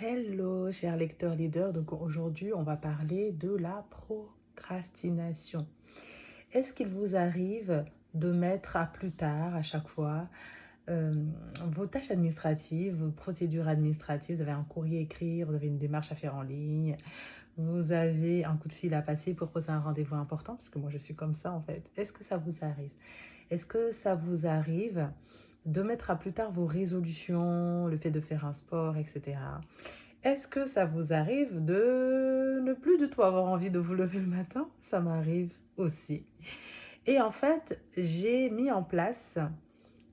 Hello, chers lecteurs leaders. Donc aujourd'hui, on va parler de la procrastination. Est-ce qu'il vous arrive de mettre à plus tard à chaque fois euh, vos tâches administratives, vos procédures administratives? Vous avez un courrier à écrire, vous avez une démarche à faire en ligne, vous avez un coup de fil à passer pour poser un rendez-vous important, parce que moi je suis comme ça en fait. Est-ce que ça vous arrive? Est-ce que ça vous arrive de mettre à plus tard vos résolutions, le fait de faire un sport, etc. Est-ce que ça vous arrive de ne plus du tout avoir envie de vous lever le matin? Ça m'arrive aussi. Et en fait, j'ai mis en place,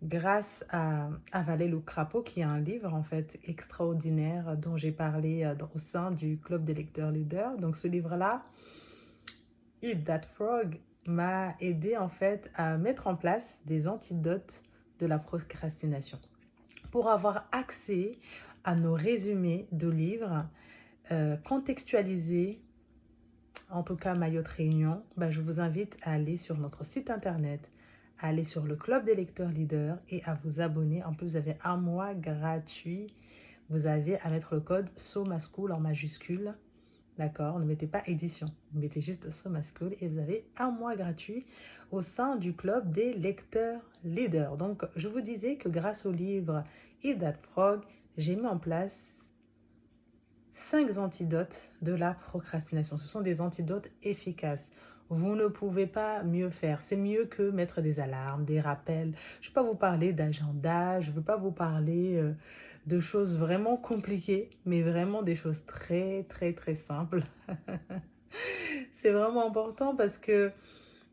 grâce à Avaler le crapaud, qui est un livre en fait extraordinaire dont j'ai parlé au sein du club des lecteurs leaders. Donc ce livre-là, Eat That Frog, m'a aidé en fait à mettre en place des antidotes de la procrastination pour avoir accès à nos résumés de livres contextualisés, en tout cas Mayotte Réunion. Je vous invite à aller sur notre site internet, à aller sur le club des lecteurs leaders et à vous abonner. En plus, vous avez un mois gratuit. Vous avez à mettre le code SOMASCHOOL en majuscule. D'accord, ne mettez pas édition, vous mettez juste SOMASCHOOL et vous avez un mois gratuit au sein du club des lecteurs leaders. Donc, je vous disais que grâce au livre Eat That Frog, j'ai mis en place 5 antidotes de la procrastination. Ce sont des antidotes efficaces. Vous ne pouvez pas mieux faire. C'est mieux que mettre des alarmes, des rappels. Je ne vais pas vous parler d'agenda, je ne veux pas vous parler de choses vraiment compliquées, mais vraiment des choses très, très, très simples. C'est vraiment important parce que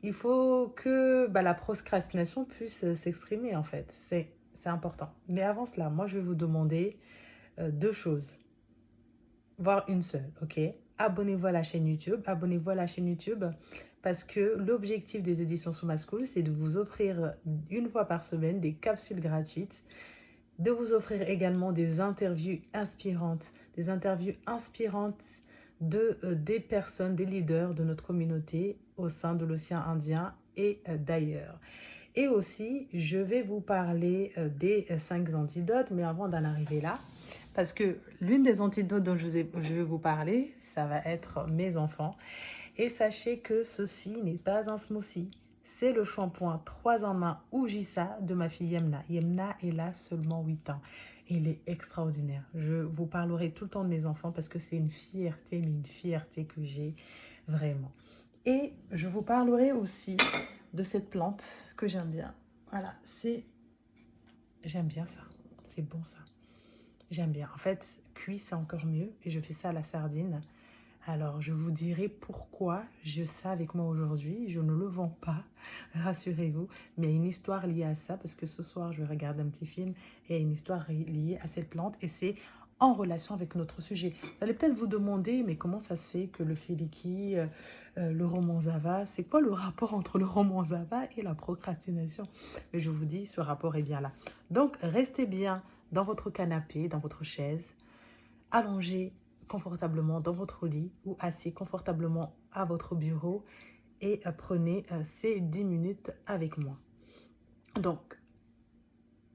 il faut que la procrastination puisse s'exprimer en fait. C'est important. Mais avant cela, moi je vais vous demander deux choses, voire une seule, ok? Abonnez-vous à la chaîne YouTube. Abonnez-vous à la chaîne YouTube parce que l'objectif des éditions Soma School, c'est de vous offrir une fois par semaine des capsules gratuites, de vous offrir également des interviews inspirantes, des personnes, des leaders de notre communauté au sein de l'océan Indien et d'ailleurs. Et aussi, je vais vous parler des 5 antidotes, mais avant d'en arriver là, parce que l'une des antidotes dont je vais vous parler, ça va être mes enfants. Et sachez que ceci n'est pas un smoothie. C'est le shampoing 3 en 1 Oujissa de ma fille Yemna. Yemna est là seulement 8 ans. Et il est extraordinaire. Je vous parlerai tout le temps de mes enfants parce que c'est une fierté, mais une fierté que j'ai vraiment. Et je vous parlerai aussi de cette plante que j'aime bien. Voilà, j'aime bien ça. C'est bon ça. J'aime bien. En fait, cuit, c'est encore mieux. Et je fais ça à la sardine. Alors, je vous dirai pourquoi j'ai ça avec moi aujourd'hui. Je ne le vends pas, rassurez-vous. Mais il y a une histoire liée à ça, parce que ce soir, je vais regarder un petit film et il y a une histoire liée à cette plante. Et c'est en relation avec notre sujet. Vous allez peut-être vous demander, mais comment ça se fait que le Féliki, le roman Zava, c'est quoi le rapport entre le roman Zava et la procrastination? Mais je vous dis, ce rapport est bien là. Donc, restez bien dans votre canapé, dans votre chaise, allongé confortablement dans votre lit ou assis confortablement à votre bureau et prenez ces 10 minutes avec moi. Donc,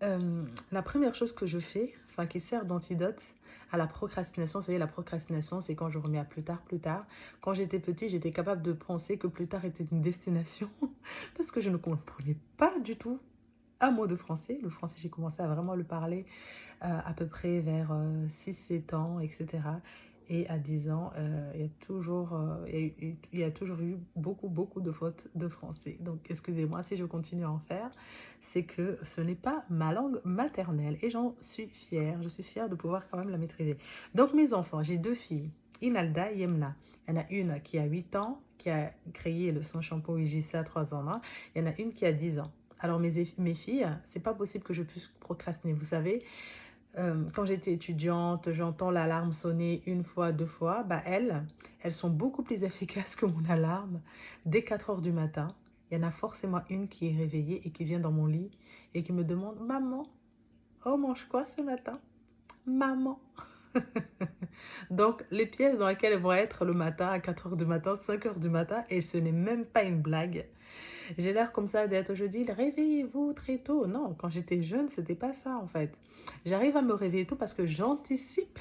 la première chose que je fais, qui sert d'antidote à la procrastination, vous savez, la procrastination, c'est quand je remets à plus tard, plus tard. Quand j'étais petit, j'étais capable de penser que plus tard était une destination parce que je ne comprenais pas du tout un mot de français. Le français, j'ai commencé à vraiment le parler à peu près vers 6-7 ans, etc. Et à 10 ans, il y a toujours eu beaucoup de fautes de français. Donc, excusez-moi si je continue à en faire. C'est que ce n'est pas ma langue maternelle. Et j'en suis fière. Je suis fière de pouvoir quand même la maîtriser. Donc, mes enfants, j'ai 2 filles, Inalda et Yemna. Il y en a une qui a 8 ans, qui a créé son shampoing Igissa 3 ans 1. Il y en a une qui a 10 ans. Alors, mes filles, c'est pas possible que je puisse procrastiner. Vous savez, quand j'étais étudiante, j'entends l'alarme sonner une fois, 2 fois. Elles sont beaucoup plus efficaces que mon alarme. Dès 4 heures du matin, il y en a forcément une qui est réveillée et qui vient dans mon lit et qui me demande: Maman, on mange quoi ce matin? Maman. Donc, les pièces dans lesquelles elles vont être le matin, à 4 heures du matin, 5 heures du matin, et ce n'est même pas une blague. J'ai l'air comme ça d'être, je dis, réveillez-vous très tôt. Non, quand j'étais jeune, c'était pas ça en fait. J'arrive à me réveiller tôt parce que j'anticipe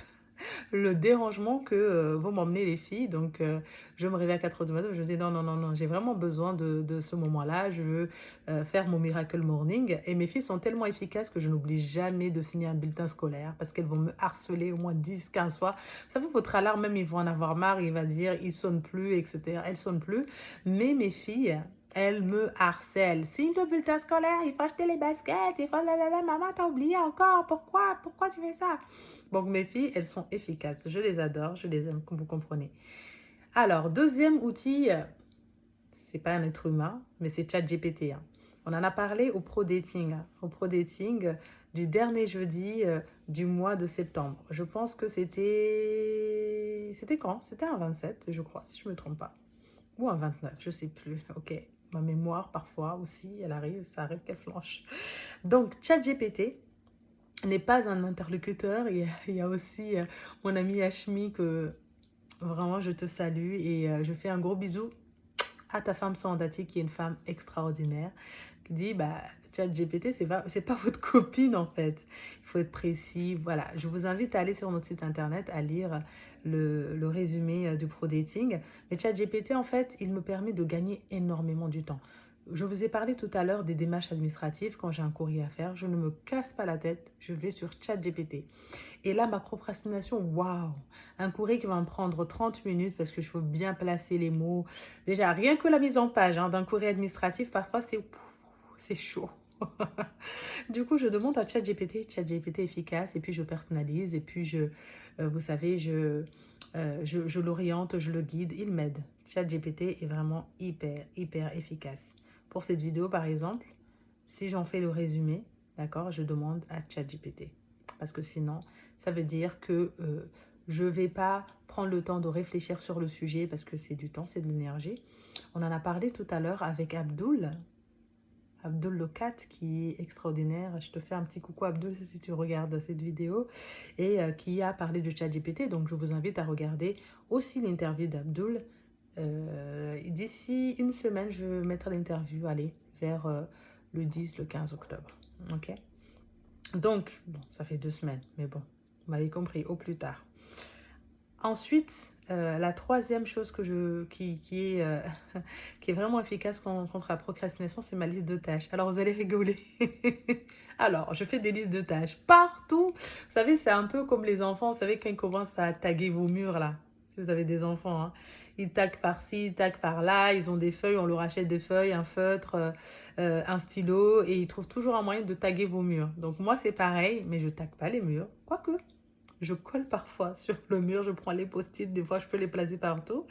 le dérangement que vont m'emmener les filles. Donc, je me réveille à 4 heures du matin, je me dis non, non, non, non, j'ai vraiment besoin de ce moment-là. Je veux faire mon miracle morning. Et mes filles sont tellement efficaces que je n'oublie jamais de signer un bulletin scolaire parce qu'elles vont me harceler au moins 10, 15 fois. Vous savez, votre alarme, même, ils vont en avoir marre. Il va dire, il sonne plus, etc. Elle sonne plus. Mais mes filles, elles me harcèlent. Signe le bulletin scolaire, il faut acheter les baskets, il faut maman, t'as oublié encore. Pourquoi tu fais ça? Donc, mes filles, elles sont efficaces. Je les adore, je les aime, comme vous comprenez. Alors, deuxième outil, c'est pas un être humain, mais c'est ChatGPT. Hein. On en a parlé au Pro Dating, du dernier jeudi du mois de septembre. Je pense que c'était... C'était quand? C'était un 27, je crois, si je ne me trompe pas. Ou un 29, je ne sais plus. Ok, ma mémoire, parfois aussi, elle arrive, ça arrive qu'elle flanche. Donc, ChatGPT n'est pas un interlocuteur. Il y a aussi mon ami Hashmi que vraiment je te salue et je fais un gros bisou à ta femme Sandati qui est une femme extraordinaire qui dit bah ChatGPT c'est pas votre copine en fait. Il faut être précis. Voilà, je vous invite à aller sur notre site internet à lire le résumé du Pro Dating. Mais ChatGPT en fait, il me permet de gagner énormément du temps. Je vous ai parlé tout à l'heure des démarches administratives quand j'ai un courrier à faire. Je ne me casse pas la tête, je vais sur ChatGPT. Et là, ma procrastination, waouh! Un courrier qui va me prendre 30 minutes parce que je veux bien placer les mots. Déjà, rien que la mise en page d'un courrier administratif, parfois, c'est chaud. Du coup, je demande à ChatGPT efficace, et puis je personnalise, et puis vous savez, je l'oriente, je le guide, il m'aide. ChatGPT est vraiment hyper efficace. Pour cette vidéo, par exemple, si j'en fais le résumé, d'accord, je demande à ChatGPT. Parce que sinon, ça veut dire que je ne vais pas prendre le temps de réfléchir sur le sujet parce que c'est du temps, c'est de l'énergie. On en a parlé tout à l'heure avec Abdul Locat qui est extraordinaire. Je te fais un petit coucou Abdul si tu regardes cette vidéo et qui a parlé de ChatGPT. Donc je vous invite à regarder aussi l'interview d'Abdul. D'ici une semaine, je vais mettre l'interview, allez, vers le 10, le 15 octobre. Ok? Donc, bon, ça fait 2 semaines, mais bon, vous m'avez compris, au plus tard. Ensuite, la troisième chose qui est vraiment efficace contre la procrastination, c'est ma liste de tâches. Alors, vous allez rigoler. Alors, je fais des listes de tâches partout. Vous savez, c'est un peu comme les enfants. Vous savez, quand ils commencent à taguer vos murs, là. Si vous avez des enfants, hein. Ils taguent par-ci, ils taguent par-là. Ils ont des feuilles, on leur achète des feuilles, un feutre, un stylo. Et ils trouvent toujours un moyen de taguer vos murs. Donc, moi, c'est pareil, mais je ne tague pas les murs. Quoique... Je colle parfois sur le mur, je prends les post-it, des fois je peux les placer partout.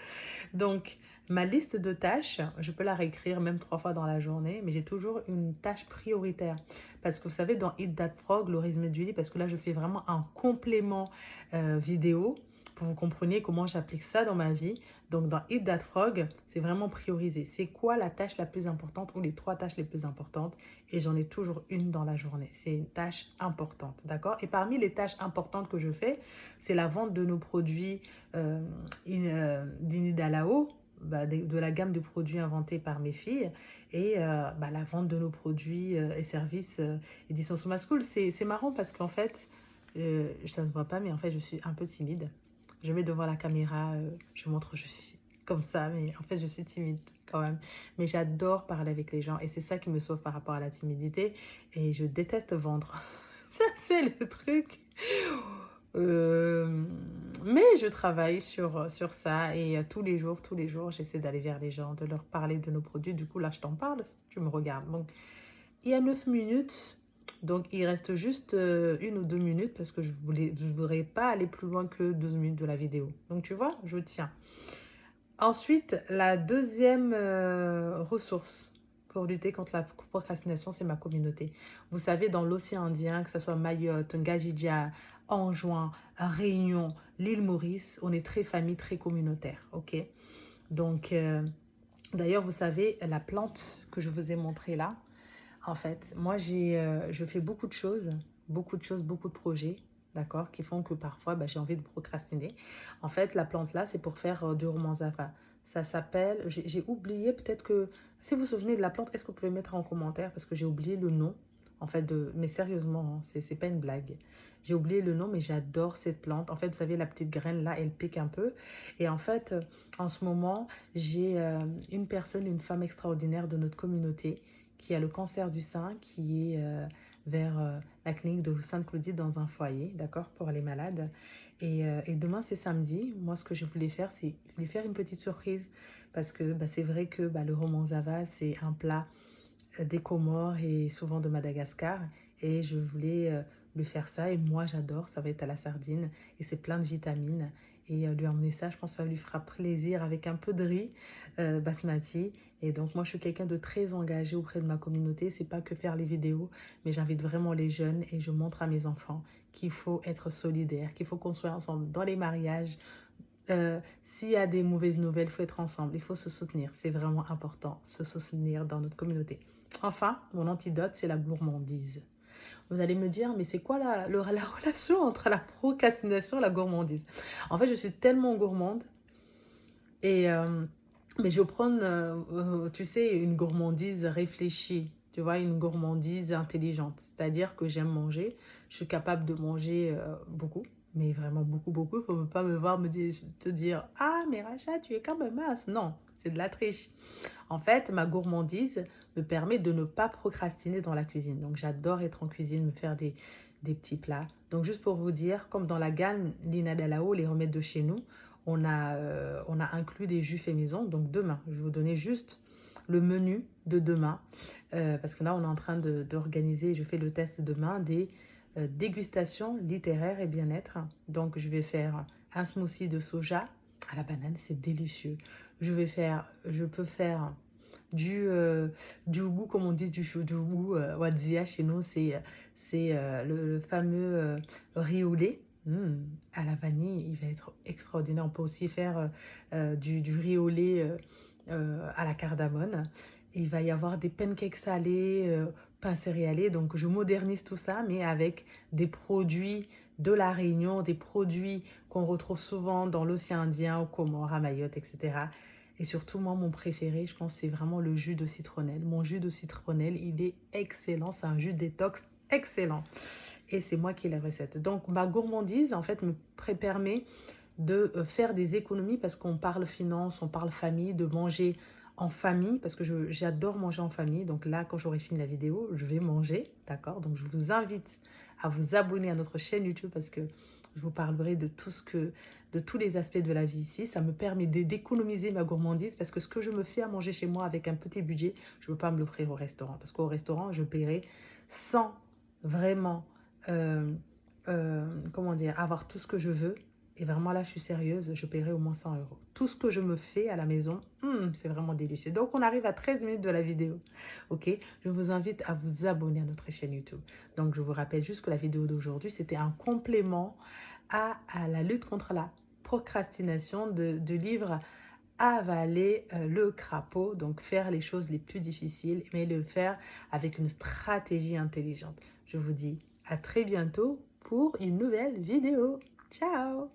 Donc, ma liste de tâches, je peux la réécrire même 3 fois dans la journée, mais j'ai toujours une tâche prioritaire. Parce que vous savez, dans Eat That Frog, le résumé du lit, parce que là, je fais vraiment un complément vidéo pour que vous compreniez comment j'applique ça dans ma vie. Donc, dans Eat That Frog, c'est vraiment priorisé. C'est quoi la tâche la plus importante ou les 3 tâches les plus importantes? Et j'en ai toujours une dans la journée. C'est une tâche importante, d'accord? Et parmi les tâches importantes que je fais, c'est la vente de nos produits d'Inidalao, de la gamme de produits inventés par mes filles et la vente de nos produits et services édition Soma School. C'est marrant parce qu'en fait, ça ne se voit pas, mais en fait, je suis un peu timide. Je mets devant la caméra, je montre que je suis comme ça, mais en fait, je suis timide quand même. Mais j'adore parler avec les gens et c'est ça qui me sauve par rapport à la timidité. Et je déteste vendre. Ça, c'est le truc. Mais je travaille sur ça et tous les jours, j'essaie d'aller vers les gens, de leur parler de nos produits. Du coup, là, je t'en parle, tu me regardes. Donc, il y a 9 minutes. Donc, il reste juste 1 ou 2 minutes parce que je voudrais pas aller plus loin que 12 minutes de la vidéo. Donc, tu vois, je tiens. Ensuite, la deuxième ressource pour lutter contre la procrastination, c'est ma communauté. Vous savez, dans l'océan Indien, que ce soit Mayotte, Ngajidja, Anjouan, Réunion, l'île Maurice, on est très famille, très communautaire, ok? Donc, d'ailleurs, vous savez, la plante que je vous ai montrée là, en fait, moi, je fais beaucoup de choses, beaucoup de projets, d'accord, qui font que parfois, j'ai envie de procrastiner. En fait, la plante là, c'est pour faire du romanzava. Ça s'appelle, j'ai oublié peut-être que, si vous vous souvenez de la plante, est-ce que vous pouvez mettre en commentaire parce que j'ai oublié le nom. En fait, mais sérieusement, hein, c'est pas une blague. J'ai oublié le nom, mais j'adore cette plante. En fait, vous savez, la petite graine là, elle pique un peu. Et en fait, en ce moment, j'ai une personne, une femme extraordinaire de notre communauté qui a le cancer du sein, qui est vers la clinique de Sainte-Claudie dans un foyer, d'accord, pour les malades. Et demain, c'est samedi. Moi, ce que je voulais faire, c'est lui faire une petite surprise. Parce que bah, c'est vrai que bah, le romanzava, c'est un plat des Comores et souvent de Madagascar. Et je voulais lui faire ça. Et moi, j'adore. Ça va être à la sardine. Et c'est plein de vitamines. Et lui emmener ça, je pense que ça lui fera plaisir avec un peu de riz basmati. Et donc, moi, je suis quelqu'un de très engagé auprès de ma communauté. C'est pas que faire les vidéos, mais j'invite vraiment les jeunes et je montre à mes enfants qu'il faut être solidaire, qu'il faut construire ensemble dans les mariages. S'il y a des mauvaises nouvelles, il faut être ensemble, il faut se soutenir. C'est vraiment important, se soutenir dans notre communauté. Enfin, mon antidote, c'est la gourmandise. Vous allez me dire, mais c'est quoi la relation entre la procrastination et la gourmandise? En fait, je suis tellement gourmande et mais je prends, tu sais, une gourmandise réfléchie, tu vois, une gourmandise intelligente. C'est-à-dire que j'aime manger, je suis capable de manger beaucoup, mais vraiment beaucoup, beaucoup. Il ne faut pas me voir te dire, ah, mais Racha, tu es quand même mince. Non, c'est de la triche. En fait, ma gourmandise me permet de ne pas procrastiner dans la cuisine. Donc, j'adore être en cuisine, me faire des petits plats. Donc, juste pour vous dire, comme dans la gamme Lina Dalao, les remèdes de chez nous, on a inclus des jus faits maison. Donc, demain, je vais vous donner juste le menu de demain. Parce que là, on est en train d'organiser, je fais le test demain, des dégustations littéraires et bien-être. Donc, je vais faire un smoothie de soja à la banane, c'est délicieux. Je peux faire du hougou, comme on dit, du hougou wadzia chez nous, c'est le fameux riz au lait. À la vanille, il va être extraordinaire. On peut aussi faire du riz au lait à la cardamone. Il va y avoir des pancakes salés, pain céréalier. Donc, je modernise tout ça, mais avec des produits de la Réunion, des produits qu'on retrouve souvent dans l'océan Indien, aux Comores, à Mayotte, etc. Et surtout, moi, mon préféré, je pense, c'est vraiment le jus de citronnelle. Mon jus de citronnelle, il est excellent. C'est un jus détox excellent. Et c'est moi qui ai la recette. Donc, ma gourmandise, en fait, me permet de faire des économies parce qu'on parle finance, on parle famille, de manger en famille parce que j'adore manger en famille. Donc là, quand j'aurai fini la vidéo, je vais manger, d'accord? Donc, je vous invite à vous abonner à notre chaîne YouTube parce que je vous parlerai de de tous les aspects de la vie ici. Ça me permet d'économiser ma gourmandise parce que ce que je me fais à manger chez moi avec un petit budget, je ne veux pas me l'offrir au restaurant. Parce qu'au restaurant, je paierai sans vraiment, comment dire, avoir tout ce que je veux. Et vraiment là, je suis sérieuse, je paierai au moins 100 euros. Tout ce que je me fais à la maison, c'est vraiment délicieux. Donc, on arrive à 13 minutes de la vidéo. Ok, je vous invite à vous abonner à notre chaîne YouTube. Donc, je vous rappelle juste que la vidéo d'aujourd'hui, c'était un complément à la lutte contre la procrastination de livre Avaler le crapaud. Donc, faire les choses les plus difficiles, mais le faire avec une stratégie intelligente. Je vous dis à très bientôt pour une nouvelle vidéo. Ciao!